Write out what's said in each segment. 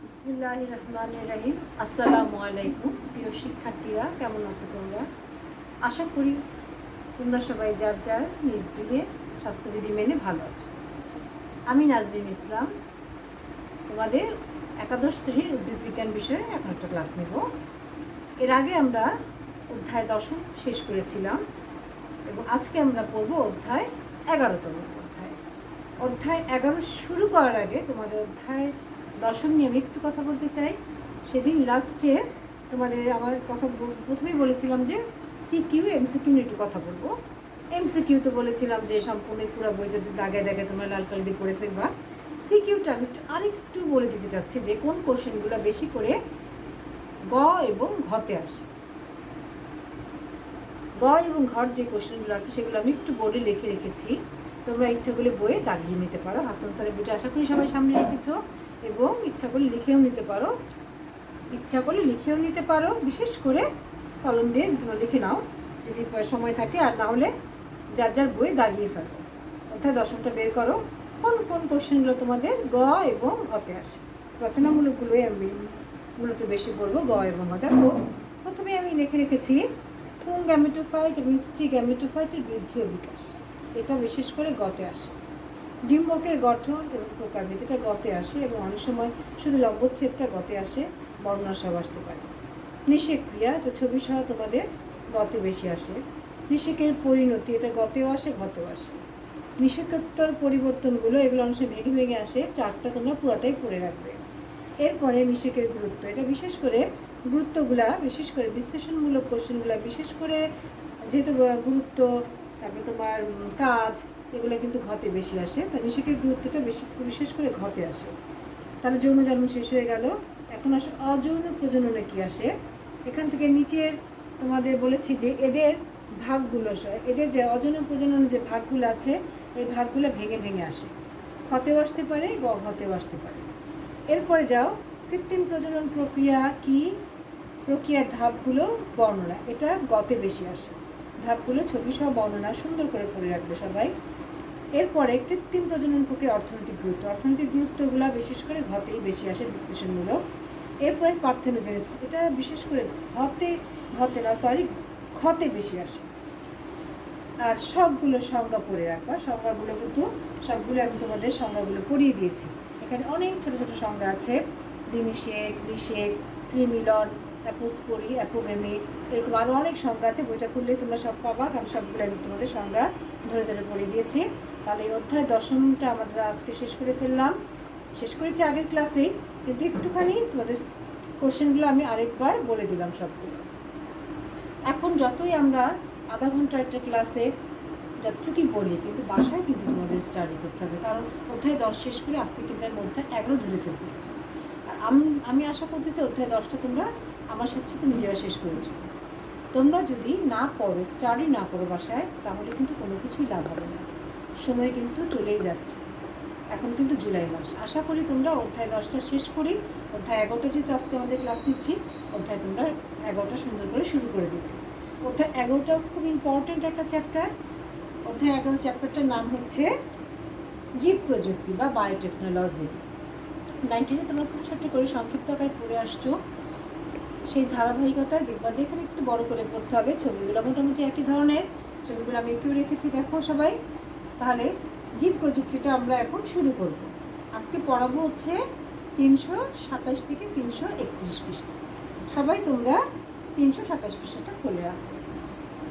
বিসমিল্লাহির রহমানির রহিম। আসসালামু আলাইকুম প্রিয় শিক্ষার্থীরা, কেমন আছো তোমরা? আশা করি তোমরা সবাই যার যার নিজ গৃহে স্বাস্থ্যবিধি মেনে ভালো আছো। আমি নাজরিন ইসলাম, তোমাদের একাদশ শ্রেণীর উদ্ভিদ বিজ্ঞান বিষয়ে এখন একটা ক্লাস নেব। এর আগে আমরা অধ্যায় 10 শেষ করেছিলাম এবং আজকে আমরা পড়ব অধ্যায় 11তম অধ্যায়। অধ্যায় 11 শুরু করার আগে তোমাদের অধ্যায় 10 নিয়ে আমি একটু কথা বলতে চাই। সেদিন লাস্টে তোমাদের আমার কথা প্রথমেই বলেছিলাম যে সিকিউ এমসিকিউ নিয়ে একটু কথা বলবো। এমসিকিউ তো বলেছিলাম যে সম্পূর্ণ পুরো বই যদি দাগে দাগে তোমরা লাল কালি দিয়ে পড়ে ফেলবা। সিকিউটা আমি আরেকটু বলে দিতে চাচ্ছি যে কোন কোশ্চেনগুলো বেশি করে গ এবং ঘতে আসে। গ এবং ঘর যে কোশ্চেনগুলো আছে সেগুলো আমি একটু বোর্ডে লিখে রেখেছি, তোমরা ইচ্ছা করলে বইয়ে দাগিয়ে নিতে পারো। হাসান স্যারের বইটা আশা করি সবাই সামনে রেখেছো এবং ইচ্ছা করলে লিখেও নিতে পারো। বিশেষ করে কলম দিয়ে তোমরা লিখে নাও যদি সময় থাকে, আর না হলে যার যার বই দাগিয়ে ফেলো। অর্থাৎ 10টা বের করো কোন কোন কোশ্চেনগুলো তোমাদের গ এবং ঘতে আসে। রচনামূলকগুলোই আমি মূলত বেশি বলবো, গ এবং ঘ। দেখো প্রথমে আমি লিখে রেখেছি পুং গ্যামেটোফাইট এবং স্ত্রী গ্যামেটোফাইটের বৃদ্ধি ও বিকাশ, এটা বিশেষ করে গতে আসে। ডিম্বকের গঠন এবং প্রকারভেদ, এটা গতে আসে এবং অনেক সময় শুধু লম্বচ্ছেদটা গতে আসে, বর্ণনা সব আসতে পারে। নিষেক ক্রিয়া, এটা ছবি সহ তোমাদের গতে বেশি আসে। নিষেকের পরিণতি, এটা গতেও আসে ঘতেও আসে। নিষেকোত্তর পরিবর্তনগুলো, এগুলো অনেক সময় ভেঙে ভেঙে আসে, চারটা তোমরা পুরোটাই পড়ে রাখবে। এরপরে নিষেকের গুরুত্ব, এটা বিশেষ করে গুরুত্বগুলা, বিশেষ করে বিশ্লেষণমূলক কোশ্চেনগুলা, বিশেষ করে যেহেতু গুরুত্ব, তারপরে তোমার কাজ, এগুলো কিন্তু ঘতে বেশি আসে। তাই নিষেকের গুরুত্বটা বিশেষ করে ঘতে আসে। তাহলে যৌন জন্ম শেষ হয়ে গেল। এখন আসে অযৌন প্রজননে কী আসে। এখান থেকে নিচের তোমাদের বলেছি যে এদের ভাগগুলো, এদের যে অযৌন প্রজননের যে ভাগগুলো আছে এই ভাগগুলো ভেঙে ভেঙে আসে, ঘতেও আসতে পারে, ঘতেও আসতে পারে। এরপরে যাও কৃত্রিম প্রজনন প্রক্রিয়া কি, প্রক্রিয়ার ধাপগুলো বর্ণনা, এটা গতে বেশি আসে। ধাপগুলো ছবি সহ বর্ণনা সুন্দর করে পড়ে রাখবে সবাই। এরপরে কৃত্রিম প্রজনন প্রক্রিয়া অর্থনৈতিক গুরুত্বগুলো বিশেষ করে ঘতেই বেশি আসে, বিশ্লেষণমূলক। এরপরে পার্থেনোজেনেসিস, এটা বিশেষ করে ঘতে বেশি আসে। আর সবগুলো সংজ্ঞা পড়ে রাখবা, সংজ্ঞাগুলো কিন্তু সবগুলো আমি তোমাদের সংজ্ঞাগুলো পড়িয়ে দিয়েছি। এখানে অনেক ছোট ছোট সংজ্ঞা আছে, দ্বিনিষেক, নিষেক, ত্রিমিলন, অ্যাপোস্পোরি, অ্যাপোগেমি, এরকম আরও অনেক সংজ্ঞা আছে। বইটা খুললে তোমরা সব পাবা, কারণ সবগুলো আমি তোমাদের সংজ্ঞা ধরে ধরে পড়িয়ে দিয়েছি। তাহলে এই অধ্যায় 10টা আমাদের আজকে শেষ করেছি আগের ক্লাসেই, কিন্তু একটুখানি তোমাদের কোশ্চেনগুলো আমি আরেকবার বলে দিলাম সবগুলো। এখন যতই আমরা আধা ঘন্টার একটা ক্লাসে যতটুকুই পড়ি, কিন্তু বাসায় কিন্তু তোমাদের স্টাডি করতে হবে, কারণ অধ্যায় 10 শেষ করে আজকে কিন্তু আমি অধ্যায় 11 ধরে ফেলতেছি। আর আমি আশা করতেছি অধ্যায় 10টা তোমরা আমার সাথে সাথে নিজেরা শেষ করেছো। তোমরা যদি না পড়ো, স্টাডি না করো বাসায়, তাহলে কিন্তু কোনো কিছুই লাভ হবে না। সময় কিন্তু চলেই যাচ্ছে, এখন কিন্তু জুলাই মাস। আশা করি তোমরা অধ্যায় 10টা শেষ করি, অধ্যায় 11টা যেহেতু আজকে আমাদের ক্লাস নিচ্ছি, অধ্যায় তোমরা 11টা সুন্দর করে শুরু করে দেবে। অধ্যায় 11টাও খুব ইম্পর্টেন্ট একটা চ্যাপ্টার। অধ্যায় 11 চ্যাপ্টারটার নাম হচ্ছে জীব প্রযুক্তি বা বায়োটেকনোলজি। 19-এ তোমরা খুব ছোট্ট করে সংক্ষিপ্ত আকারে পড়ে আসছো, সেই ধারাবাহিকতায় দেখবা যে এখানে একটু বড় করে পড়তে হবে। ছবিগুলো মোটামুটি একই ধরনের, ছবিগুলো আমি এঁকেও রেখেছি, দেখো সবাই। তাহলে জীব প্রযুক্তিটা আমরা এখন শুরু করব। আজকে পড়াবো হচ্ছে 327 থেকে 331 পৃষ্ঠা। সবাই তোমরা 327 পৃষ্ঠাটা খুলে রাখো।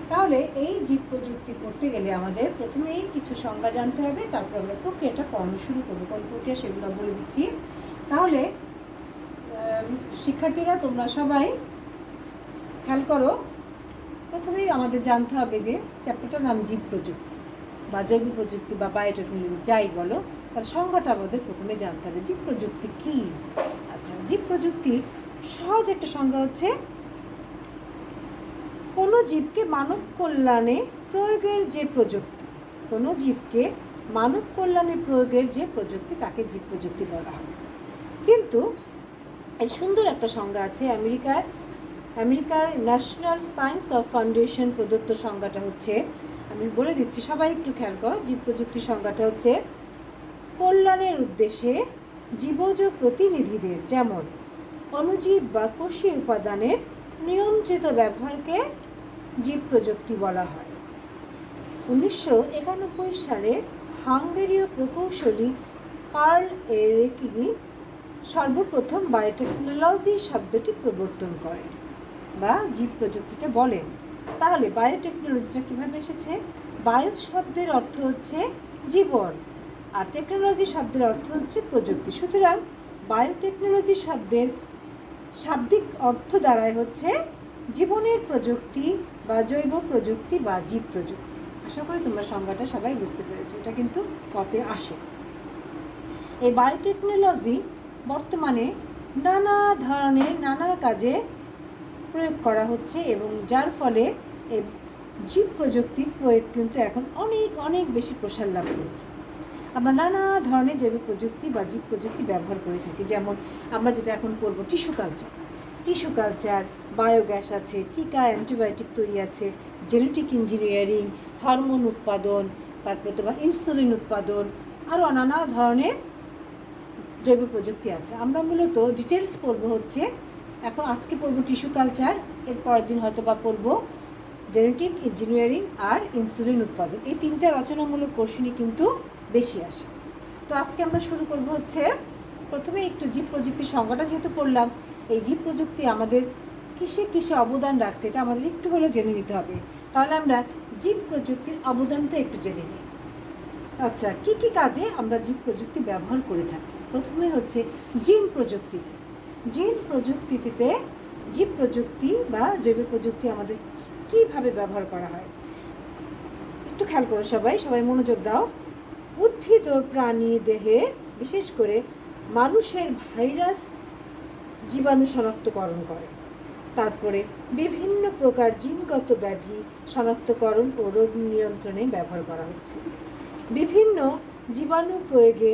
তাহলে এই জীব প্রযুক্তি পড়তে গেলে আমাদের প্রথমেই কিছু সংজ্ঞা জানতে হবে, তারপর আমরা প্রক্রিয়াটা পড়ানো শুরু করবো। কোন প্রক্রিয়া সেগুলো বলে দিচ্ছি। তাহলে শিক্ষার্থীরা তোমরা সবাই খেয়াল করো, প্রথমেই আমাদের জানতে হবে যে চ্যাপ্টারটার নাম জীব প্রযুক্তি বা জৈব প্রযুক্তি বা বায়োটেকনোলজি, যাই বলো, তার সংজ্ঞাটা আমাদের প্রথমে জানতে হবে। জীব প্রযুক্তি কী? আচ্ছা, জীব প্রযুক্তির সহজ একটা সংজ্ঞা হচ্ছে কোনো জীবকে মানব কল্যাণে প্রয়োগের যে প্রযুক্তি, কোনো জীবকে মানব কল্যাণে প্রয়োগের যে প্রযুক্তি, তাকে জীব প্রযুক্তি বলা হয়। কিন্তু এই সুন্দর একটা সংজ্ঞা আছে, আমেরিকার ন্যাশনাল সায়েন্স অফ ফাউন্ডেশন প্রদত্ত সংজ্ঞাটা হচ্ছে, আমি বলে দিচ্ছি সবাই একটু খেয়াল করো। জীব প্রযুক্তির সংজ্ঞাটা হচ্ছে কল্যাণের উদ্দেশ্যে জীবজ প্রতিনিধিদের যেমন অণুজীব বা কোষীয় উপাদানের নিয়ন্ত্রিত ব্যবহারকে জীব প্রযুক্তি বলা হয়। 1991 সালে হাঙ্গেরীয় প্রকৌশলী কার্ল এরিকি সর্বপ্রথম বায়োটেকনোলজি শব্দটি প্রবর্তন করেন বা জীব প্রযুক্তিটা বলেন। তাহলে বায়োটেকনোলজিটা কীভাবে এসেছে? বায়ো শব্দের অর্থ হচ্ছে জীবন, আর টেকনোলজি শব্দের অর্থ হচ্ছে প্রযুক্তি। সুতরাং বায়োটেকনোলজি শব্দের শাব্দিক অর্থ দ্বারাই হচ্ছে জীবনের প্রযুক্তি বা জৈব প্রযুক্তি বা জীব প্রযুক্তি। আশা করি তোমরা সংজ্ঞাটা সবাই বুঝতে পেরেছো, এটা কিন্তু কতে আসে। এই বায়োটেকনোলজি বর্তমানে নানা ধরনের নানা কাজে প্রয়োগ করা হচ্ছে এবং যার ফলে এই জীব প্রযুক্তির প্রয়োগ কিন্তু এখন অনেক অনেক বেশি প্রসার লাভ করেছে। আমরা নানা ধরনের জৈব প্রযুক্তি বা জীব প্রযুক্তি ব্যবহার করে থাকি। যেমন আমরা যেটা এখন করবো টিস্যু কালচার, বায়োগ্যাস আছে, টিকা অ্যান্টিবায়োটিক তৈরি আছে, জেনেটিক ইঞ্জিনিয়ারিং, হরমোন উৎপাদন, তারপরে তোমার ইনসুলিন উৎপাদন, আরও নানা ধরনের জৈব প্রযুক্তি আছে। আমরা মূলত ডিটেলস পড়বো হচ্ছে এখন আজকে পড়বো টিস্যু কালচার, এর পরের দিন হয়তো বা পড়বো জেনেটিক ইঞ্জিনিয়ারিং আর ইনসুলিন উৎপাদন। এই তিনটা রচনামূলক কোর্সই কিন্তু বেশি আসে। তো আজকে আমরা শুরু করবো হচ্ছে প্রথমে একটু জীব প্রযুক্তির সংজ্ঞাটা যেহেতু পড়লাম, এই জীব প্রযুক্তি আমাদের কিসে কিসে অবদান রাখছে এটা আমাদের একটু হলেও জেনে নিতে হবে। তাহলে আমরা জীব প্রযুক্তির অবদানটা একটু জেনে নিই। আচ্ছা, কি কি কাজে আমরা জীব প্রযুক্তি ব্যবহার করে থাকি? প্রথমে হচ্ছে জিন প্রযুক্তিতে। জীব প্রযুক্তি বা জৈব প্রযুক্তি আমাদের কীভাবে ব্যবহার করা হয় একটু খেয়াল করো সবাই মনোযোগ দাও। উদ্ভিদ ও প্রাণী দেহে বিশেষ করে মানুষের ভাইরাস জীবাণু শনাক্তকরণ করে, তারপরে বিভিন্ন প্রকার জিনগত ব্যাধি শনাক্তকরণ ও রোগ নিয়ন্ত্রণে ব্যবহার করা হচ্ছে। বিভিন্ন জীবাণু প্রয়োগে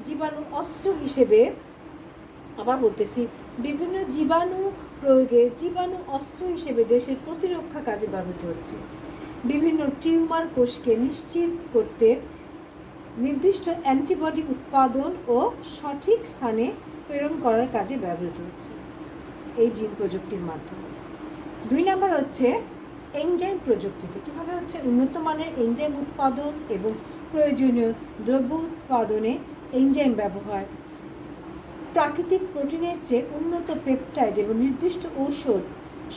জীবাণু অস্ত্র হিসেবে দেশের প্রতিরক্ষা কাজে ব্যবহৃত হচ্ছে। বিভিন্ন টিউমার কোষকে নিশ্চিত করতে নির্দিষ্ট অ্যান্টিবডি উৎপাদন ও সঠিক স্থানে প্রেরণ করার কাজে ব্যবহৃত হচ্ছে এই জিন প্রযুক্তির মাধ্যমে। 2 নম্বর হচ্ছে এনজাইম প্রযুক্তিতে। কীভাবে হচ্ছে উন্নত মানের এনজাইম উৎপাদন এবং প্রয়োজনীয় দ্রব্য উৎপাদনে এনজাইম ব্যবহার, প্রাকৃতিক প্রোটিনের চেয়ে উন্নত পেপটাইড এবং নির্দিষ্ট ঔষধ,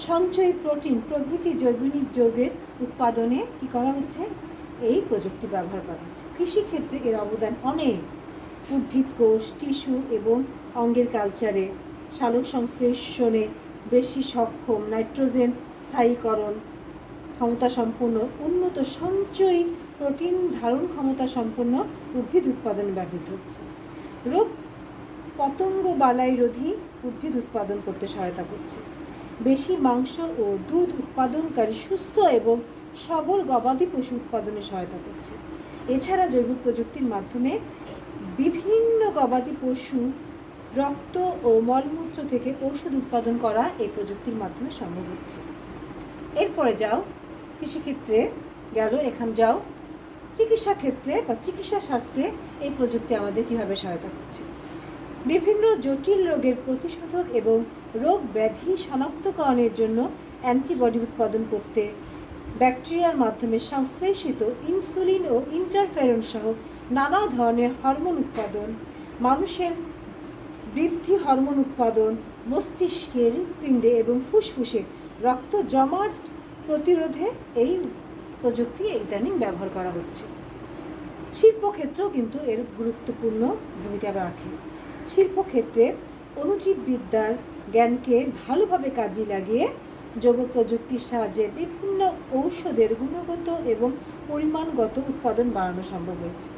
সঞ্চয়ী প্রোটিন প্রভৃতি জৈবনিক যৌগের উৎপাদনে কী করা হচ্ছে? এই প্রযুক্তি ব্যবহার করা হচ্ছে। কৃষিক্ষেত্রে এর অবদান অনেক। উদ্ভিদ কোষ, টিস্যু এবং অঙ্গের কালচারে সালোক সংশ্লেষণে বেশি সক্ষম, নাইট্রোজেন স্থায়ীকরণ ক্ষমতা সম্পন্ন, উন্নত সঞ্চয়ী প্রোটিন ধারণ ক্ষমতা সম্পন্ন উদ্ভিদ উৎপাদনে ব্যবহৃত হচ্ছে। রোগ পতঙ্গ বালাইরোধী উদ্ভিদ উৎপাদন করতে সহায়তা করছে। বেশি মাংস ও দুধ উৎপাদনকারী সুস্থ এবং সবল গবাদি পশু উৎপাদনে সহায়তা করছে। এছাড়া জৈব প্রযুক্তির মাধ্যমে বিভিন্ন গবাদি পশু রক্ত ও মলমূত্র থেকে ঔষধ উৎপাদন করা এই প্রযুক্তির মাধ্যমে সম্ভব হচ্ছে। এরপরে যাও কৃষিক্ষেত্রে গেল, এখন যাও চিকিৎসা ক্ষেত্রে বা চিকিৎসা শাস্ত্রে এই প্রযুক্তি আমাদের কীভাবে সহায়তা করছে? বিভিন্ন জটিল রোগের প্রতিষেধক এবং রোগ ব্যাধি শনাক্তকরণের জন্য অ্যান্টিবডি উৎপাদন করতে, ব্যাকটেরিয়ার মাধ্যমে সংশ্লেষিত ইনসুলিন ও ইন্টারফেরন সহ নানা ধরনের হরমোন উৎপাদন, মানুষের বৃদ্ধি হরমোন উৎপাদন, মস্তিষ্কে, হৃৎপিণ্ডে এবং ফুসফুসে রক্ত জমাট প্রতিরোধে এই প্রযুক্তি ইদানিং ব্যবহার করা হচ্ছে। শিল্পক্ষেত্রেও কিন্তু এর গুরুত্বপূর্ণ ভূমিকা রাখে। শিল্পক্ষেত্রে অণুজীববিদ্যার জ্ঞানকে ভালোভাবে কাজে লাগিয়ে জৈব প্রযুক্তির সাহায্যে বিভিন্ন ঔষধের গুণগত এবং পরিমাণগত উৎপাদন বাড়ানো সম্ভব হয়েছে।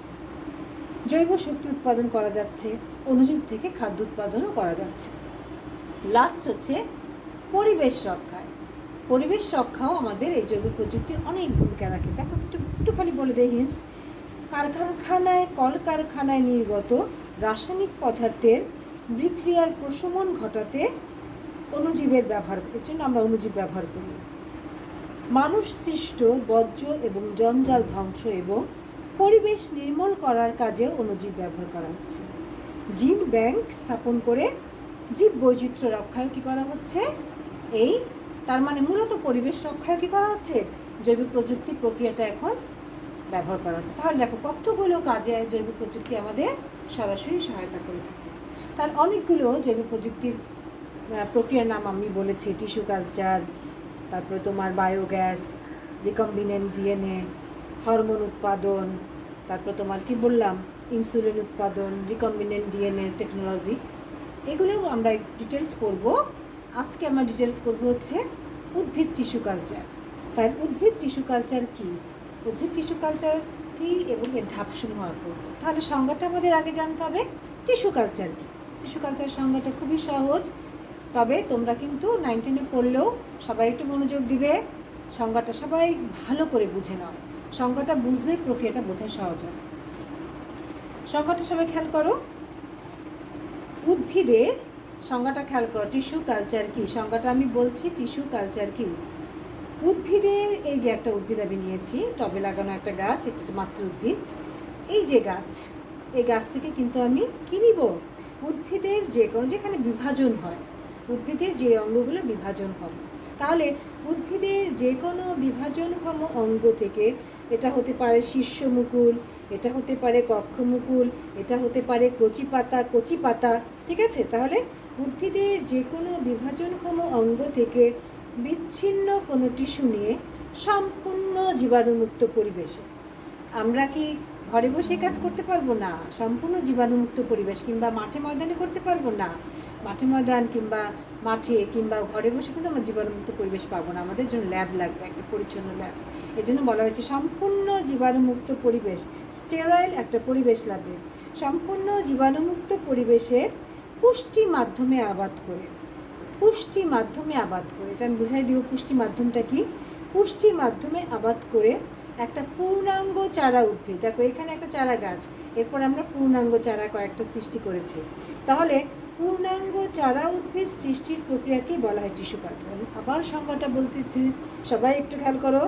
জৈব শক্তি উৎপাদন করা যাচ্ছে, অণুজীব থেকে খাদ্য উৎপাদনও করা যাচ্ছে। লাস্ট হচ্ছে পরিবেশ রক্ষায়। পরিবেশ রক্ষাও আমাদের এই জৈব প্রযুক্তির অনেক ভূমিকা রাখে। দেখো একটু খালি বলে দেয় হিন্স। কলকারখানায় নির্গত রাসায়নিক পদার্থের বিক্রিয়ার প্রশমন ঘটাতে অণুজীবের ব্যবহার, এর জন্য আমরা অণুজীব ব্যবহার করি। মানুষ সৃষ্ট বর্জ্য এবং জঞ্জাল ধ্বংস এবং পরিবেশ নির্মূল করার কাজে অণুজীব ব্যবহার করা হচ্ছে। জিন ব্যাংক স্থাপন করে জীব বৈচিত্র্য রক্ষায় কী করা হচ্ছে, এই তার মানে মূলত পরিবেশ রক্ষায় কী করা হচ্ছে, জৈবিক প্রযুক্তি প্রক্রিয়াটা এখন ব্যবহার করা হচ্ছে। তাহলে দেখো কতগুলো কাজে জৈবিক প্রযুক্তি আমাদের সরাসরি সহায়তা করে থাকে। তার অনেকগুলো জৈবিক প্রযুক্তির প্রক্রিয়ার নাম আমি বলেছি, টিস্যু কালচার, তারপরে তোমার বায়োগ্যাস, রিকম্বিনেন্ট ডিএনএ, হরমোন উৎপাদন, তারপর তোমার কি বললাম ইনসুলিন উৎপাদন, রিকম্বিনেন্ট ডিএনএ টেকনোলজি, এগুলো আমরা ডিটেলস পড়বো। আজকে আমরা ডিটেলস পড়বো হচ্ছে উদ্ভিদ টিস্যু কালচার। তাই উদ্ভিদ টিস্যু কালচার কী, উদ্ভিদ টিস্যু কালচার কী এবং এর ধাপসমূহ পড়বো। তাহলে সংজ্ঞাটা আমাদের আগে জানতে হবে, টিস্যু কালচার কী। টিস্যু কালচার সংজ্ঞাটা খুবই সহজ, তবে তোমরা কিন্তু 9-10 পড়লেও সবাই একটু মনোযোগ দিবে, সংজ্ঞাটা সবাই ভালো করে বুঝে নাও, সংজ্ঞাটা বুঝলেই প্রক্রিয়াটা বোঝা সহজ হবে। সংজ্ঞাটা সবাই খেয়াল করো, উদ্ভিদের সংজ্ঞাটা খেয়াল করো, টিস্যু কালচার কী, সংজ্ঞাটা আমি বলছি টিস্যু কালচার কী। উদ্ভিদের, এই যে একটা উদ্ভিদ আমি নিয়েছি, টবে লাগানো একটা গাছ, এটা মাত্র উদ্ভিদ। এই যে গাছ, এই গাছ থেকে কিন্তু আমি কী নিব, উদ্ভিদের যে কোনো, যেখানে বিভাজন হয়, উদ্ভিদের যে অঙ্গগুলো বিভাজন হবে, তাহলে উদ্ভিদের যে কোনো বিভাজনক্ষম অঙ্গ থেকে, এটা হতে পারে শীর্ষমুকুল, এটা হতে পারে কক্ষমুকুল, এটা হতে পারে কচি পাতা, ঠিক আছে। তাহলে উদ্ভিদের যে কোনো বিভাজনক্ষম অঙ্গ থেকে বিচ্ছিন্ন কোনো টিস্যু নিয়ে সম্পূর্ণ জীবাণুমুক্ত পরিবেশে, আমরা কি ঘরে বসে কাজ করতে পারবো না, সম্পূর্ণ জীবাণুমুক্ত পরিবেশ, কিংবা মাঠে ময়দানে করতে পারবো না, মাঠে ময়দান কিংবা মাঠে কিংবা ঘরে বসে কিন্তু আমরা জীবাণুমুক্ত পরিবেশ পাবো না, আমাদের জন্য ল্যাব লাগবে, একটা পরিচ্ছন্ন ল্যাব। এই জন্য বলা হয়েছে সম্পূর্ণ জীবাণুমুক্ত পরিবেশ, স্টেরাইল একটা পরিবেশ লাগবে। সম্পূর্ণ জীবাণুমুক্ত পরিবেশের পুষ্টি মাধ্যমে আবাদ করে, পুষ্টি মাধ্যমে আবাদ করে, এটা আমি বুঝাই দিব পুষ্টি মাধ্যমটা কি। পুষ্টি মাধ্যমে আবাদ করে একটা পূর্ণাঙ্গ চারা উদ্ভিদ, দেখো এখানে একটা চারা গাছ, এরপর আমরা পূর্ণাঙ্গ চারা কয়েকটা সৃষ্টি করেছি, তাহলে পূর্ণাঙ্গ চারা উদ্ভিদ সৃষ্টির প্রক্রিয়াকেই বলা হয় টিস্যু কালচার। আবার সংজ্ঞাটা বলতেছি, সবাই একটু খেয়াল করো,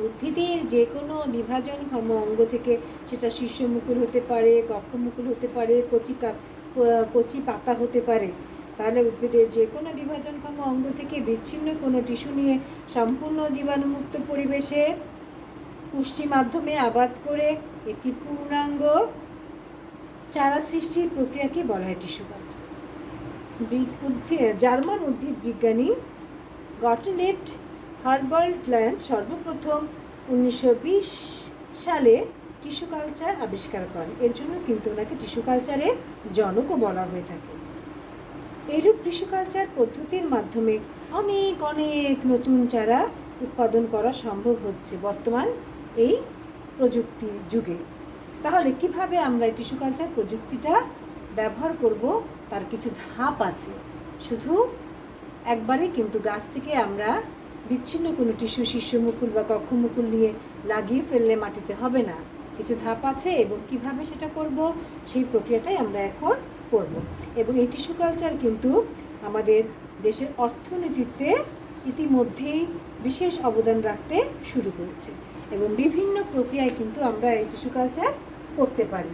উদ্ভিদের যে কোনো বিভাজনক্ষম অঙ্গ থেকে, সেটা শীর্ষমুকুল হতে পারে, কক্ষমুকুল হতে পারে, কচি পাতা হতে পারে, তাহলে উদ্ভিদের যে কোনো বিভাজনক্ষম অঙ্গ থেকে বিচ্ছিন্ন কোনো টিস্যু নিয়ে সম্পূর্ণ জীবাণুমুক্ত পরিবেশে পুষ্টি মাধ্যমে আবাদ করে একটি পূর্ণাঙ্গ চারা সৃষ্টির প্রক্রিয়াকে বলা হয় টিস্যু কালচার। জার্মান উদ্ভিদ বিজ্ঞানী গটলিব হার্বার্টল্যান্ড সর্বপ্রথম 1920 সালে টিস্যু কালচার আবিষ্কার করেন, এর জন্য কিন্তু ওনাকে টিস্যু কালচারের জনকও বলা হয়ে থাকে। এইরূপ টিস্যু কালচার পদ্ধতির মাধ্যমে অনেক অনেক নতুন চারা উৎপাদন করা সম্ভব হচ্ছে বর্তমান এই প্রযুক্তি যুগে। তাহলে কিভাবে আমরা এই টিস্যু কালচার প্রযুক্তিটা ব্যবহার করব, তার কিছু ধাপ আছে। শুধু একবারে কিন্তু গাছ থেকে আমরা বিচ্ছিন্ন কোনো টিস্যু শীর্ষমুকুল বা কক্ষমুকুল নিয়ে লাগিয়ে ফেললে মাটিতে হবে না, কিছু ধাপ আছে, এবং কিভাবে সেটা করব সেই প্রক্রিয়াটাই আমরা এখন করব। এবং এই টিস্যু কালচার কিন্তু আমাদের দেশের অর্থনীতিতে ইতিমধ্যেই বিশেষ অবদান রাখতে শুরু করেছে, এবং বিভিন্ন প্রক্রিয়ায় কিন্তু আমরা এই টিস্যু কালচার করতে পারি।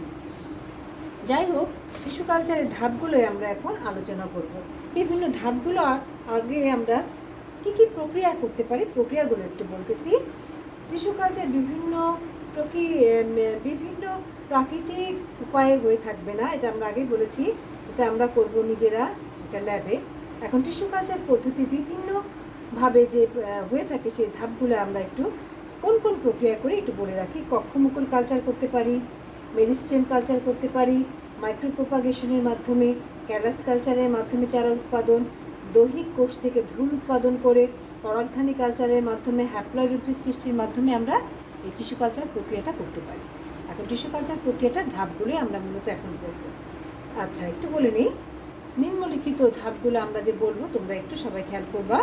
যাই হোক, টিস্যু কালচারের ধাপগুলোই আমরা এখন আলোচনা করব। বিভিন্ন ধাপগুলো আগে আমরা কী কী প্রক্রিয়া করতে পারি, প্রক্রিয়াগুলো একটু বলতেছি। টিস্যু কালচার বিভিন্ন প্রাকৃতিক উপায়ে হয়ে থাকবে না, এটা আমরা আগেই বলেছি, এটা আমরা করব নিজেরা একটা ল্যাবে। এখন টিস্যু কালচার পদ্ধতি বিভিন্নভাবে যে হয়ে থাকে, সেই ধাপগুলো আমরা একটু কোন কোন প্রক্রিয়া করে একটু বলে রাখি। কক্ষমুকুল কালচার করতে পারি, মেরিস্টেম কালচার করতে পারি, মাইক্রোপ্রোপাগেশনের মাধ্যমে, ক্যালাস কালচারের মাধ্যমে চারা উৎপাদন, দৈহিক কোষ থেকে ভ্রূণ উৎপাদন করে, পরাগধানী কালচারের মাধ্যমে হ্যাপ্লয়েড উদ্ভিদ সৃষ্টির মাধ্যমে আমরা এই টিস্যু কালচার প্রক্রিয়াটা করতে পারি। এখন টিস্যু কালচার প্রক্রিয়াটার ধাপগুলোই আমরা মূলত এখন করব। আচ্ছা, একটু বলে নিই, নিম্নলিখিত ধাপগুলো আমরা যে বলবো তোমরা একটু সবাই খেয়াল করবা।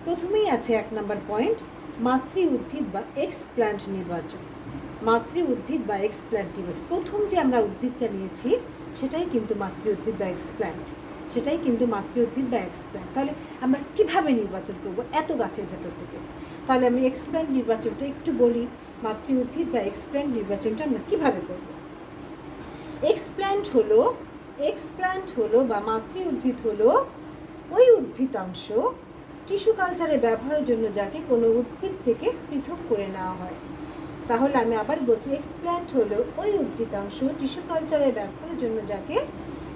প্রথমেই আছে 1 নম্বর পয়েন্ট, মাতৃ উদ্ভিদ বা এক্সপ্ল্যান্ট নির্বাচন। মাতৃ উদ্ভিদ বা এক্সপ্ল্যান্ট নির্বাচন, প্রথম যে আমরা উদ্ভিদটা নিয়েছি সেটাই কিন্তু মাতৃ উদ্ভিদ বা এক্সপ্ল্যান্ট, সেটাই কিন্তু মাতৃ উদ্ভিদ বা এক্সপ্ল্যান্ট। তাহলে আমরা কিভাবে নির্বাচন করব এত গাছের ভেতর থেকে? তাহলে আমি এক্সপ্ল্যান্ট নির্বাচনটা একটু বলি, মাতৃ উদ্ভিদ বা এক্সপ্ল্যান্ট নির্বাচনটা আমরা কীভাবে করব। এক্সপ্ল্যান্ট হলো এক্সপ্ল্যান্ট হলো বা মাতৃ উদ্ভিদ হলো ওই উদ্ভিদাংশ টিস্যু কালচারে ব্যবহারের জন্য যাকে কোনো উদ্ভিদ থেকে পৃথক করে নেওয়া হয়। তাহলে আমি আবার বলছি, এক্সপ্ল্যান্ট হলো ওই উদ্ভিদাংশ টিস্যু কালচারে ব্যবহারের জন্য যাকে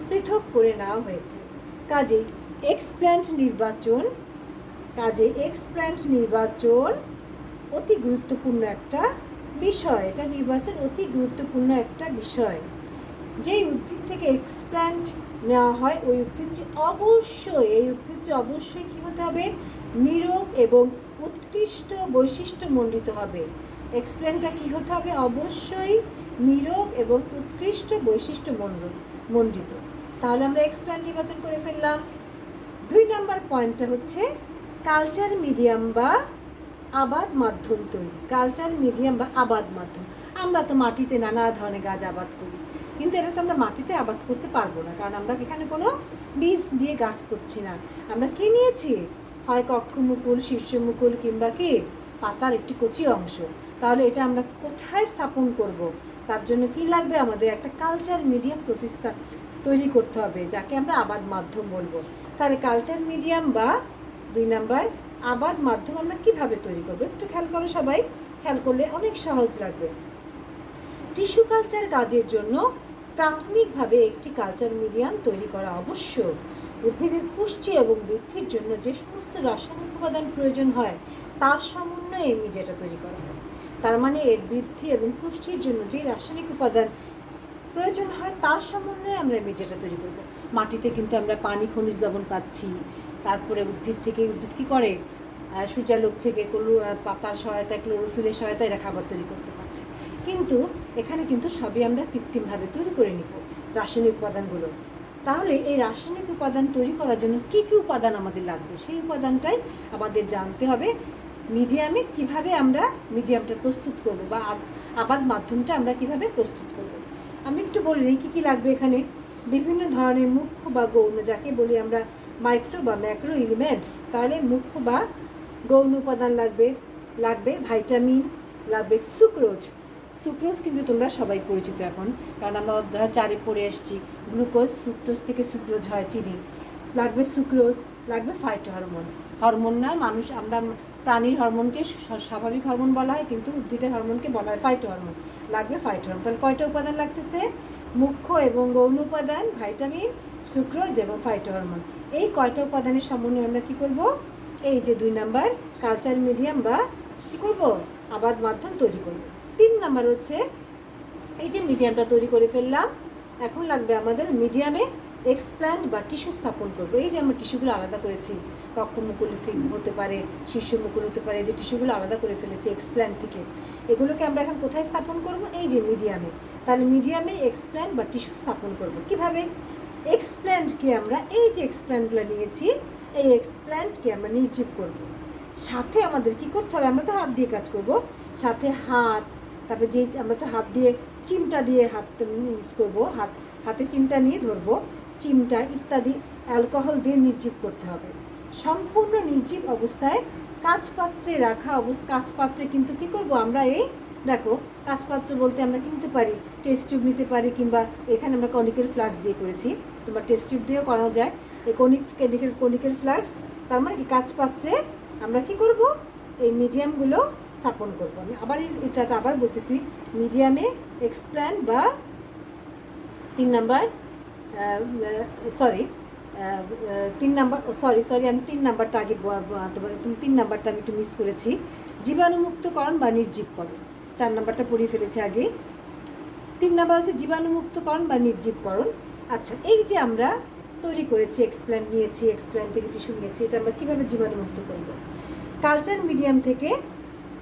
পৃথক করে নেওয়া হয়েছে। কাজেই এক্সপ্ল্যান্ট নির্বাচন অতি গুরুত্বপূর্ণ একটা বিষয়। এটা নির্বাচন অতি গুরুত্বপূর্ণ একটা বিষয়। যেই উদ্ভিদ থেকে এক্সপ্ল্যান্ট নেওয়া হয় ওই উদ্ভিদটি অবশ্যই কী হতে হবে? নীরোগ এবং উৎকৃষ্ট বৈশিষ্ট্যমণ্ডিত হবে। এক্সপ্ল্যান্টটা কী হতে হবে? অবশ্যই নীরোগ এবং উৎকৃষ্ট বৈশিষ্ট্যমণ্ডিত। তাহলে আমরা এক্সপ্ল্যান্ট নির্বাচন করে ফেললাম। 2 নম্বর পয়েন্টটা হচ্ছে কালচার মিডিয়াম বা আবাদ মাধ্যম তৈরি। কালচার মিডিয়াম বা আবাদ মাধ্যম, আমরা তো মাটিতে নানা ধরনের গাছ আবাদ করি, কিন্তু এটা তো আমরা মাটিতে আবাদ করতে পারবো না, কারণ আমরা এখানে কোনো বীজ দিয়ে গাছ করছি না। আমরা কি নিয়েছি? হয় কক্ষমুকুল, শীর্ষমুকুল কিংবা কি পাতার একটি কচি অংশ। তাহলে এটা আমরা কোথায় স্থাপন করব? তার জন্য কি লাগবে? আমাদের একটা কালচার মিডিয়াম তৈরি করতে হবে, যাকে আমরা আবাদ মাধ্যম বলবো। তাহলে কালচার মিডিয়াম বা 2 নাম্বার আবাদ মাধ্যম আমরা কিভাবে তৈরি করবো? একটু খেয়াল করো সবাই, খেয়াল করলে অনেক সহজ লাগবে। টিস্যু কালচার কাজের জন্য প্রাথমিকভাবে একটি কালচার মিডিয়াম তৈরি করা আবশ্যক। উদ্ভিদের পুষ্টি এবং বৃদ্ধির জন্য যে সমস্ত রাসায়নিক উপাদান প্রয়োজন হয় তার সমন্বয়ে এই মিডিয়াটা তৈরি করা হয়। তার মানে এর বৃদ্ধি এবং পুষ্টির জন্য যে রাসায়নিক উপাদান প্রয়োজন হয় তার সমন্বয়ে আমরা এই মিডিয়াটা তৈরি করব। মাটিতে কিন্তু আমরা পানি, খনিজ লবণ পাচ্ছি, তারপরে উদ্ভিদ কী করে? সূর্যালোক থেকে পাতার সহায়তায়, ক্লোরোফিলের সহায়তায় এরা খাবার তৈরি করতে পারছে। কিন্তু এখানে কিন্তু সবই আমরা কৃত্রিমভাবে তৈরি করে নিব রাসায়নিক উপাদানগুলো। তাহলে এই রাসায়নিক উপাদান তৈরি করার জন্য কী কী উপাদান আমাদের লাগবে সেই উপাদানটাই আমাদের জানতে হবে। মিডিয়ামে কিভাবে আমরা মিডিয়ামটা প্রস্তুত করব বা আবাদ মাধ্যমটা আমরা কিভাবে প্রস্তুত করব। আমি একটু বলে নিই কী কী লাগবে এখানে। বিভিন্ন ধরনের মুখ্য বা গৌণ, যাকে বলি আমরা মাইক্রো বা ম্যাক্রো এলিমেন্টস। তাহলে মুখ্য বা গৌণ উপাদান লাগবে ভাইটামিন, লাগবে সুক্রোজ কিন্তু তোমরা সবাই পরিচিত এখন, কারণ আমরা অধ্যায় 4-এ পড়ে এসেছি। গ্লুকোজ, ফ্রুক্টোজ থেকে সুক্রোজ হয়, চিনি। লাগবে সুক্রোজ, লাগবে হরমোন না, আমরা প্রাণীর হরমোনকে স্বাভাবিক হরমোন বলা হয়, কিন্তু উদ্ভিদের হরমোনকে বলা হয় ফাইটোহরমোন। লাগবে ফাইটোহরমোন। তাহলে কয়টা উপাদান লাগতেছে? মুখ্য এবং গৌণ উপাদান, ভাইটামিন, সুক্রোজ এবং ফাইটোহরমোন। এই কয়টা উপাদানের সমন্বয়ে আমরা কী করব? এই যে 2 নাম্বার কালচার মিডিয়াম বা কী করব? আবাদ মাধ্যম তৈরি করব। 3 নাম্বার হচ্ছে এই যে মিডিয়ামটা তৈরি করে ফেললাম, এখন লাগবে আমাদের মিডিয়ামে এক্সপ্ল্যান্ট বা টিস্যু স্থাপন করবো। এই যে আমরা টিস্যুগুলো আলাদা করেছি, কক্ষমুকুল হতে পারে, শীর্ষমুকুল হতে পারে, যে টিস্যুগুলো আলাদা করে ফেলেছি এক্সপ্ল্যান্ট থেকে, এগুলোকে আমরা এখন কোথায় স্থাপন করব? এই যে মিডিয়ামে। তাহলে মিডিয়ামে এক্সপ্ল্যান্ট বা টিস্যু স্থাপন করব কিভাবে? এক্সপ্ল্যান্টকে আমরা, এই যে এক্সপ্ল্যান্টগুলো নিয়েছি, এই এক্সপ্ল্যান্টকে আমরা নির্জীব করব। সাথে আমাদের কি করতে হবে? আমরা তো হাত দিয়ে কাজ করব, সাথে তারপরে আমরা তো হাত দিয়ে চিমটা দিয়ে হাত ইউজ করবো, হাতে চিমটা নিয়ে ধরবো, চিমটা ইত্যাদি অ্যালকোহল দিয়ে নির্জীব করতে হবে। সম্পূর্ণ নির্জীব অবস্থায় কাঁচপাত্রে কিন্তু কি করব আমরা? এই দেখো, কাঁচপাত্র বলতে আমরা কিনতে পারি, টেস্ট টিউব নিতে পারি, কিংবা এখানে আমরা কনিকের ফ্লাস্ক দিয়ে করেছি, তোমরা টেস্ট টিউব দিয়েও করানো যায়। এই কনিকের ফ্লাস্ক, তার মানে কি কাঁচপাত্রে আমরা কি করব? এই মিডিয়ামগুলো স্থাপন করবো। আমি এটা আবার বলতেছি, মিডিয়ামে এক্সপ্ল্যান্ট বা 3 নাম্বার আমি 3 নাম্বারটা আগে 3 নাম্বারটা আমি একটু মিস করেছি। জীবাণুমুক্তকরণ বা নির্জীবকরণ, 4 নাম্বারটা পড়িয়ে ফেলেছি আগে। 3 নাম্বার হচ্ছে জীবাণুমুক্তকরণ বা নির্জীবকরণ। আচ্ছা, এই যে আমরা তৈরি করেছি, এক্সপ্ল্যান্ট নিয়েছি, এক্সপ্ল্যান্ট থেকে টিস্যু নিয়েছি, এটা আমরা কীভাবে জীবাণুমুক্ত করব? কালচার মিডিয়াম থেকে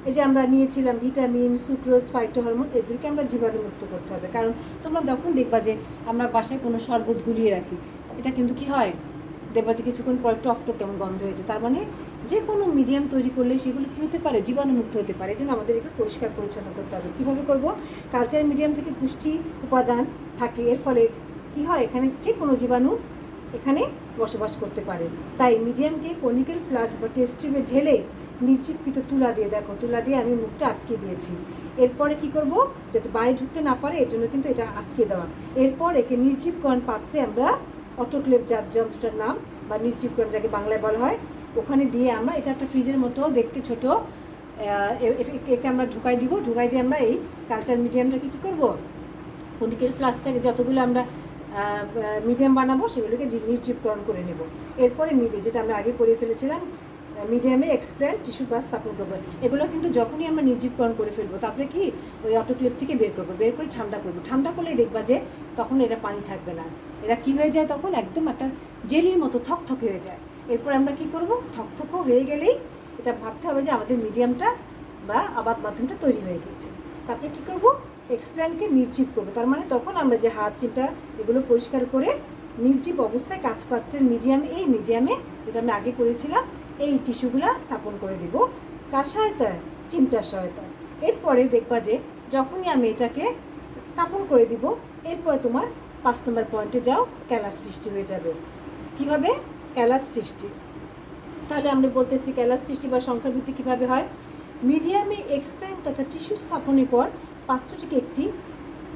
এই যে আমরা নিয়েছিলাম ভিটামিন, সুক্রোজ, ফাইটোহরমোন, এদেরকে আমরা জীবাণুমুক্ত করতে হবে। কারণ তোমরা যখন দেখবা যে আমরা বাসায় কোনো শরবত গুলিয়ে রাখি, এটা কিন্তু কি হয়? দেখবা যে কিছুক্ষণ পর টকটক কেমন গন্ধ হয়েছে। তার মানে যে কোনো মিডিয়াম তৈরি করলে সেগুলো কী হতে পারে? জীবাণুমুক্ত হতে পারে। এই জন্য আমাদের একটু পরিষ্কার পরিচ্ছন্ন করতে হবে। কীভাবে করব? কালচার মিডিয়াম থেকে পুষ্টি উপাদান থাকে, এর ফলে কী হয়? এখানে যে কোনো জীবাণু এখানে বসবাস করতে পারে। তাই মিডিয়ামকে কনিক্যাল ফ্লাস্ক বা টেস্ট টিউবে ঢেলে নির্জীবকৃত তুলা দিয়ে, দেখো তুলা দিয়ে আমি মুখটা আটকে দিয়েছি। এরপরে কি করব, যাতে বাইরে ঢুকতে না পারে এর জন্য কিন্তু এটা আটকে দেওয়া। এরপর একে নির্জীবকরণ পাত্রে আমরা অটোক্লেভ যার যন্ত্রটার নাম বা নির্জীবকরণ যাকে বাংলায় বলা হয়, ওখানে দিয়ে আমরা, এটা একটা ফ্রিজের মতো দেখতে ছোট, একে আমরা ঢুকাই দিয়ে আমরা এই কালচার মিডিয়ামটাকে কী করবো, কনিক্যাল ফ্লাস্কটাকে যতগুলো আমরা মিডিয়াম বানাবো সেগুলোকে নির্জীবকরণ করে নেব। এরপরে যেটা আমরা আগে করে ফেলেছিলাম মিডিয়ামে এক্সপ্যান্ড টিস্যু বা স্থাপন করবো। এগুলো কিন্তু যখনই আমরা নির্জীবকরণ করে ফেলবো তারপরে কি ওই অটোক্লেভ থেকে বের করে ঠান্ডা করবো। ঠান্ডা করলেই দেখবা যে তখন এটা পানি থাকবে না, এরা কি হয়ে যায় তখন একদম একটা জেলির মতো থকথকে হয়ে যায়। এরপর আমরা কি করব, থকথক হয়ে গেলেই এটা ভাবতে হবে যে আমাদের মিডিয়ামটা বা আবাদ মাধ্যমটা তৈরি হয়ে গেছে। তারপরে কি করব, এক্সপ্যান্ডকে নির্জীব করবো। তার মানে তখন আমরা যে হাত চিমটা এগুলো পরিষ্কার করে নির্জীব অবস্থায় কাঁচ পাত্রের এই মিডিয়ামে যেটা আমরা আগে করেছিলাম এই টিস্যুগুলো স্থাপন করে দিব। কার সহায়তায়? চিমটার সহায়তায়। এরপরে দেখবা যে যখনই আমি এটাকে স্থাপন করে দিব, এরপরে তোমার 5 নম্বর পয়েন্টে যাও, ক্যালাস সৃষ্টি হয়ে যাবে। কী হবে? ক্যালাস সৃষ্টি। তাহলে আমরা বলতেছি ক্যালাস সৃষ্টি বা সংখ্যাবৃদ্ধি কীভাবে হয়। মিডিয়ামে এক্সপ্যান্ড তথা টিস্যু স্থাপনের পর পাত্রটিকে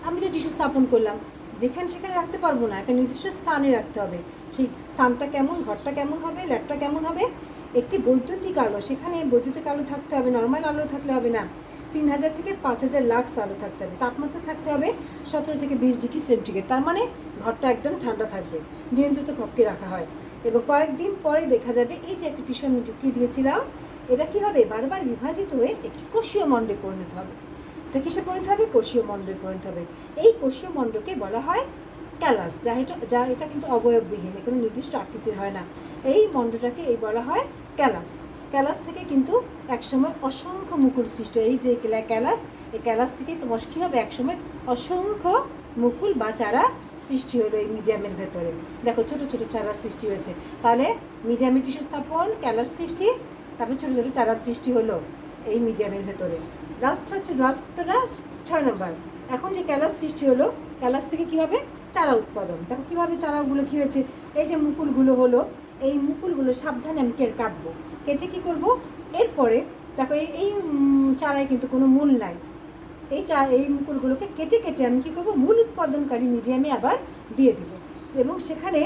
আমি যে টিস্যু স্থাপন করলাম সেখানে রাখতে পারবো না, একটা নির্দিষ্ট স্থানে রাখতে হবে। সেই স্থানটা কেমন, ঘরটা কেমন হবে, ল্যাবটা কেমন হবে, একটি বৈদ্যুতিক আলো, সেখানে বৈদ্যুতিক আলো থাকতে হবে, নর্মাল আলো থাকলে হবে না, 3000 থেকে 5000 লাক্স আলো থাকতে হবে, তাপমাত্রা থাকতে হবে 17 থেকে 20 ডিগ্রি সেন্টিগ্রেড। তার মানে ঘরটা একদম ঠান্ডা থাকবে, নিয়ন্ত্রিত কক্ষে রাখা হয়। এবং কয়েকদিন পরে দেখা যাবে এই যে একটা টিস্যু আমি ঢুকিয়ে দিয়েছিলাম, এটা কি হবে, বারবার বিভাজিত হয়ে একটি কোষীয় মণ্ডে পরিণত হবে। এটা কিসে পরিণত হবে? কোষীয় মণ্ডে পরিণত হবে। এই কোষীয় মণ্ডকে বলা হয় ক্যালাস, এটা কিন্তু অবয়ববিহীন, কোনো নির্দিষ্ট আকৃতির হয় না। এই মণ্ডটাকে বলা হয় ক্যালাস। ক্যালাস থেকে কিন্তু একসময় অসংখ্য মুকুল সৃষ্টি হয়। এই যে ক্যালাস, এই ক্যালাস থেকে তোমার কী হবে, একসময় অসংখ্য মুকুল বা চারা সৃষ্টি হলো এই মিডিয়ামের ভেতরে। দেখো ছোট ছোট চারার সৃষ্টি হয়েছে। তাহলে মিডিয়ামের টিস্যু স্থাপন, ক্যালাস সৃষ্টি, তারপরে ছোট ছোট চারার সৃষ্টি হলো এই মিডিয়ামের ভেতরে। লাস্টটা 6 নম্বর। এখন যে ক্যালাস সৃষ্টি হলো, ক্যালাস থেকে কী হবে, চারা উৎপাদন। দেখো কীভাবে চারাগুলো কী হয়েছে, এই যে মুকুলগুলো হলো, এই মুকুলগুলো সাবধানে আমি কাটবো, কেটে কী করবো, এরপরে দেখো এই চারায় কিন্তু কোনো মূল নাই, এই মুকুলগুলোকে কেটে আমি কী করবো, মূল উৎপাদনকারী মিডিয়ামে আবার দিয়ে দিব। এবং সেখানে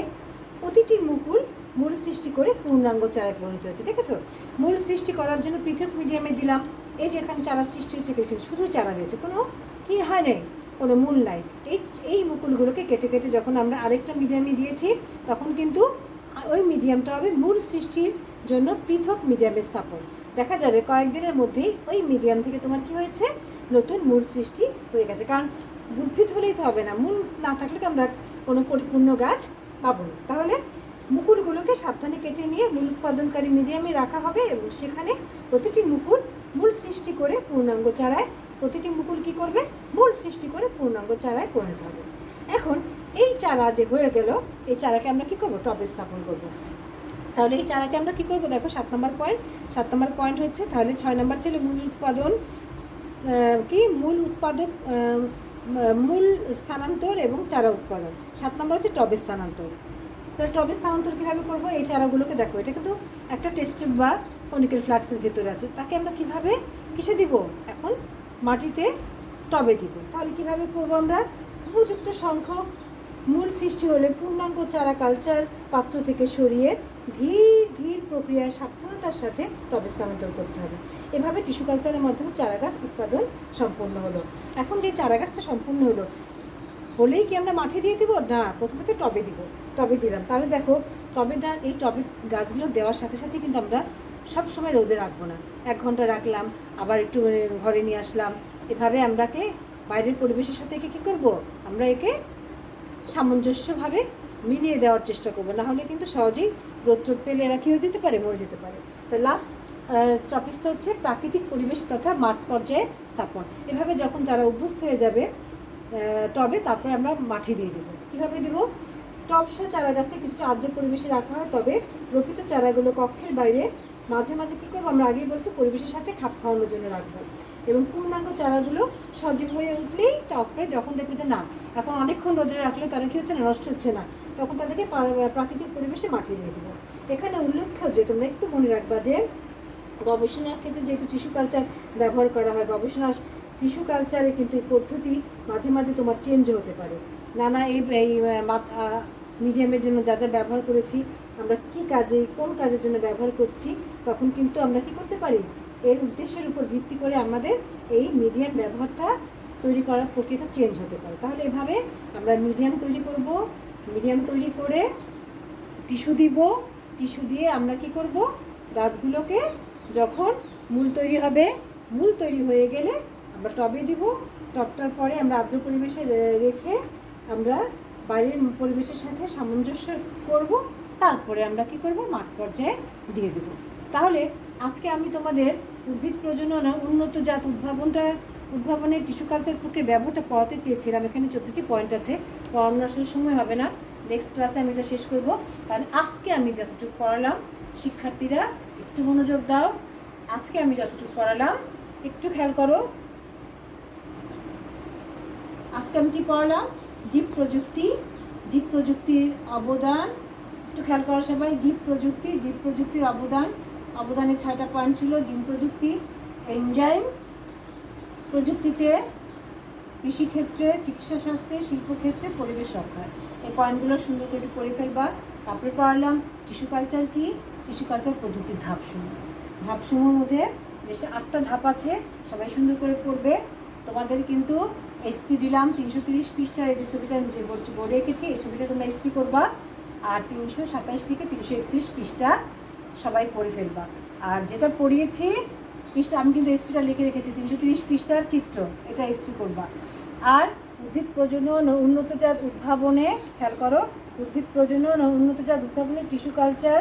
প্রতিটি মুকুল মূল সৃষ্টি করে পূর্ণাঙ্গ চারায় পরিণত হয়েছে। দেখেছো, মূল সৃষ্টি করার জন্য পৃথক মিডিয়ামে দিলাম, এই যে এখানে চারা সৃষ্টি হয়েছে, শুধু চারা হয়েছে, কোনো কি হয় নাই, কোনো মূল নাই। এই মুকুলগুলোকে কেটে যখন আমরা আরেকটা মিডিয়ামে দিয়েছি, তখন কিন্তু ওই মিডিয়ামটা হবে মূল সৃষ্টির জন্য পৃথক মিডিয়ামে স্থাপন। দেখা যাবে কয়েকদিনের মধ্যেই ওই মিডিয়াম থেকে তোমার কি হয়েছে, নতুন মূল সৃষ্টি হয়ে গেছে। কারণ উদ্ভিদ হলেই তো হবে না, মূল না থাকলে তো আমরা কোনো পরিপূর্ণ গাছ পাবো না। তাহলে মুকুলগুলোকে সাবধানে কেটে নিয়ে মূল উৎপাদনকারী মিডিয়ামে রাখা হবে এবং সেখানে প্রতিটি মুকুল মূল সৃষ্টি করে পূর্ণাঙ্গ চারায়, প্রতিটি মুকুল কী করবে, মূল সৃষ্টি করে পূর্ণাঙ্গ চারায় পরিণত হবে। এখন এই চারা যে হয়ে গেল, এই চারাকে আমরা কী করবো, টবে স্থাপন করব। তাহলে এই চারাকে আমরা কী করবো, দেখো 7 নম্বর পয়েন্ট হচ্ছে। তাহলে 6 নম্বর ছিল মূল উৎপাদন, মূল স্থানান্তর এবং চারা উৎপাদন। 7 নম্বর হচ্ছে টবে স্থানান্তর। তাহলে টবে স্থানান্তর কীভাবে করবো, এই চারাগুলোকে দেখো, এটা কিন্তু একটা টেস্ট টিউব বা কনিক্যাল ফ্লাস্কের ভেতরে আছে, তাকে আমরা কীভাবে কিসে দিব, এখন মাটিতে টবে দিব। তাহলে কীভাবে করবো আমরা, উপযুক্ত সংখ্যক মূল সৃষ্টি হলে পূর্ণাঙ্গ চারা কালচার পাত্র থেকে সরিয়ে ধীর প্রক্রিয়ায় সাবধানতার সাথে টবে স্থানান্তর করতে হবে। এভাবে টিস্যু কালচারের মাধ্যমে চারা গাছ উৎপাদন সম্পন্ন হলো। এখন যে চারা গাছটা সম্পূর্ণ হলেই কি আমরা মাঠে দিয়ে দিব না, প্রথমে তো টবে দিলাম। তাহলে দেখো এই টবে গাছগুলো দেওয়ার সাথে সাথে কিন্তু আমরা সব সময় রোদে রাখবো না, 1 ঘন্টা রাখলাম, আবার একটু ঘরে নিয়ে আসলাম। এভাবে আমরাকে বাইরের পরিবেশের সাথে কী করবো, আমরা একে সামঞ্জস্যভাবে মিলিয়ে দেওয়ার চেষ্টা করবো, না হলে কিন্তু সহজেই রোদ পেলে এরা কী হয়ে যেতে পারে, মরে যেতে পারে। তো লাস্ট টপিকটা হচ্ছে প্রাকৃতিক পরিবেশ তথা মাঠ পর্যায়ে স্থাপন। এভাবে যখন তারা অভ্যস্ত হয়ে যাবে টবে, তারপরে আমরা মাটি দিয়ে দেবো। কীভাবে দেবো, টবসহ চারা গাছে কিছুটা আর্দ্র পরিবেশে রাখা হয়, তবে রোপিত চারাগুলো কক্ষের বাইরে মাঝে মাঝে কী করবো, আমরা আগেই বলছি পরিবেশের সাথে খাপ খাওয়ানোর জন্য রাখবো। এবং পূর্ণাঙ্গ চারাগুলো সজীব হয়ে উঠলেই তারপরে যখন দেখবে যে না এখন অনেকক্ষণ রোদে রাখলেও তারা কী হচ্ছে না, নষ্ট হচ্ছে না, তখন তাদেরকে প্রাকৃতিক পরিবেশে মাটি দিয়ে দেবো। এখানে উল্লেখ্য যে তোমরা একটু মনে রাখবা যে গবেষণার ক্ষেত্রে যেহেতু টিস্যু কালচার ব্যবহার করা হয়, গবেষণা টিস্যু কালচারে কিন্তু এই পদ্ধতি মাঝে মাঝে তোমার চেঞ্জ হতে পারে। নানা এই মিডিয়ামের জন্য যা যা ব্যবহার করেছি, আমরা কি কাজে কোন কাজের জন্য ব্যবহার করছি, তখন কিন্তু আমরা কি করতে পারি, এর উদ্দেশ্যের উপর ভিত্তি করে আমাদের এই মিডিয়াম ব্যবহারটা তৈরি করার প্রক্রিয়াটা চেঞ্জ হতে পারে। তাহলে এভাবে আমরা মিডিয়াম তৈরি করব, মিডিয়াম তৈরি করে টিস্যু দিব, টিস্যু দিয়ে আমরা কি করব, গাছগুলোকে যখন মূল তৈরি হবে, মূল তৈরি হয়ে গেলে আমরা টবে দিব, টবটার পরে আমরা আর্দ্র পরিবেশে রেখে আমরা বাইরের পরিবেশের সাথে সামঞ্জস্য করব, তারপরে আমরা কি করব, মাঠ পর্যায়ে দিয়ে দেব। তাহলে আজকে আমি তোমাদের উদ্ভিদ প্রজনন উন্নত জাত উদ্ভাবনের টিস্যু কালচার প্রক্রিয়ার ব্যবহারটা পড়াতে চেয়েছিলাম। এখানে 14টি পয়েন্ট আছে, পড়ানোর আসলে সময় হবে না, নেক্সট ক্লাসে আমি এটা শেষ করব। তাহলে আজকে আমি যতটুকু পড়ালাম, শিক্ষার্থীরা একটু মনোযোগ দাও, আজকে আমি যতটুকু পড়ালাম একটু খেয়াল করো। আজকে আমি কি পড়ালাম, জীব প্রযুক্তির অবদান, একটু খেয়াল করো সবাই, জীব প্রযুক্তির অবদানের 6টা পয়েন্ট ছিল। জীব প্রযুক্তি, এনজাইম প্রযুক্তিতে, কৃষিক্ষেত্রে, চিকিৎসাশাস্ত্রে, শিল্পক্ষেত্রে, পরিবেশ রক্ষায়, এই পয়েন্টগুলো সুন্দর করে একটু পড়ে ফেলবা। তারপরে পড়ালাম টিস্যু কালচার কি, টিস্যু কালচার পদ্ধতির ধাপসমূহের মধ্যে যে 8টা ধাপ আছে, সবাই সুন্দর করে পড়বে। তোমাদের কিন্তু এসপি দিলাম 330 পৃষ্ঠার, এই যে ছবিটা যে বোর্ডে এঁকেছি এই ছবিটা তোমরা এসপি করবা, আর 327 থেকে 331 পৃষ্ঠা সবাই পড়ে ফেলবা। আর যেটা পড়িয়েছি পৃষ্ঠা আমি কিন্তু এসপিটা লিখে রেখেছি, 330 পৃষ্ঠার চিত্র, এটা এসপি করবা। আর উদ্ভিদ প্রজনন ও উন্নতজাত উদ্ভাবনে, খেয়াল করো, উদ্ভিদ প্রজনন ও উন্নতজাত উদ্ভাবনে টিস্যু কালচার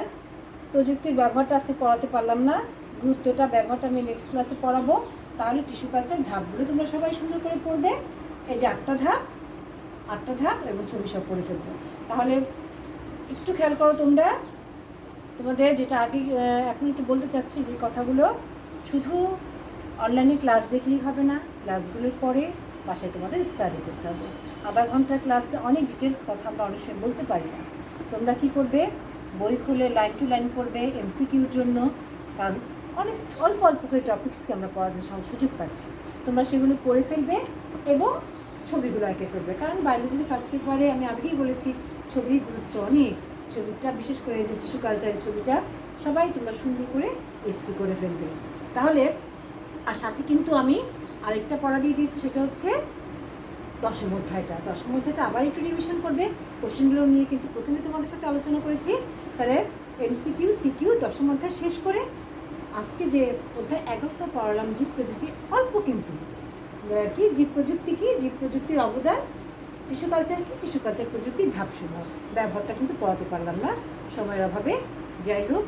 প্রযুক্তির ব্যবহারটা আজকে পড়াতে পারলাম না, গুরুত্বটা ব্যবহারটা আমি নেক্সট ক্লাসে পড়াবো। তাহলে টিস্যু কালচার ধাপগুলো তোমরা সবাই সুন্দর করে পড়বে, এই যে 8টা ধাপ এবং ছবি সব পড়ে ফেলবে। তাহলে একটু খেয়াল করো তোমরা, তোমাদের যেটা আগে এখন একটু বলতে চাচ্ছি যে কথাগুলো, শুধু অনলাইনে ক্লাস দেখলেই হবে না, ক্লাসগুলোর পরে বাসায় তোমাদের স্টাডি করতে হবে। আধা ঘন্টার ক্লাসে অনেক ডিটেলস কথা আমরা অনেক সময় বলতে পারি না। তোমরা কি করবে, বই খুলে লাইন টু লাইন পড়বে এমসিকিউর জন্য, কারণ অনেক অল্প করে টপিক্সকে আমরা পড়ানোর সুযোগ পাচ্ছি। তোমরা সেগুলো পড়ে ফেলবে এবং ছবিগুলো এঁকে ফেলবে, কারণ বায়োলজিতে ফার্স্ট পেপারে আমি আগেই বলেছি ছবির গুরুত্ব অনেক। ছবিটা বিশেষ করে যে টিস্যু কালচারের ছবিটা সবাই তোমরা সুন্দর করে এসপি করে ফেলবে। তাহলে আর সাথে কিন্তু আমি আরেকটা পড়া দিয়ে দিয়েছি, সেটা হচ্ছে দশম অধ্যায়টা আবার একটু রিভিশন করবে। কোশ্চেনগুলো নিয়ে কিন্তু প্রথমে তোমাদের সাথে আলোচনা করেছি। তাহলে এমসিকিউ সিকিউ দশম অধ্যায় শেষ করে আজকে যে অধ্যায় 11টা পড়ালাম, জীব প্রযুক্তি, অল্প কিন্তু কি জীব প্রযুক্তির অবদান, টিস্যু কালচার কি, টিস্যু কালচার প্রযুক্তির ধাপসমূহ, ব্যবহারটা কিন্তু পড়াতে পারলাম না সময়ের অভাবে। যাই হোক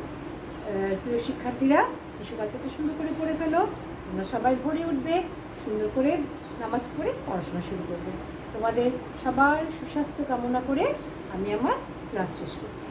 প্রিয় শিক্ষার্থীরা, টিস্যু কালচারটা সুন্দর করে পড়ে ফেলো, তোমরা সবাই ভরে উঠবে, সুন্দর করে নামাজ পড়ে পড়াশোনা শুরু করবে। তোমাদের সবার সুস্বাস্থ্য কামনা করে আমি আমার ক্লাস শেষ করছি।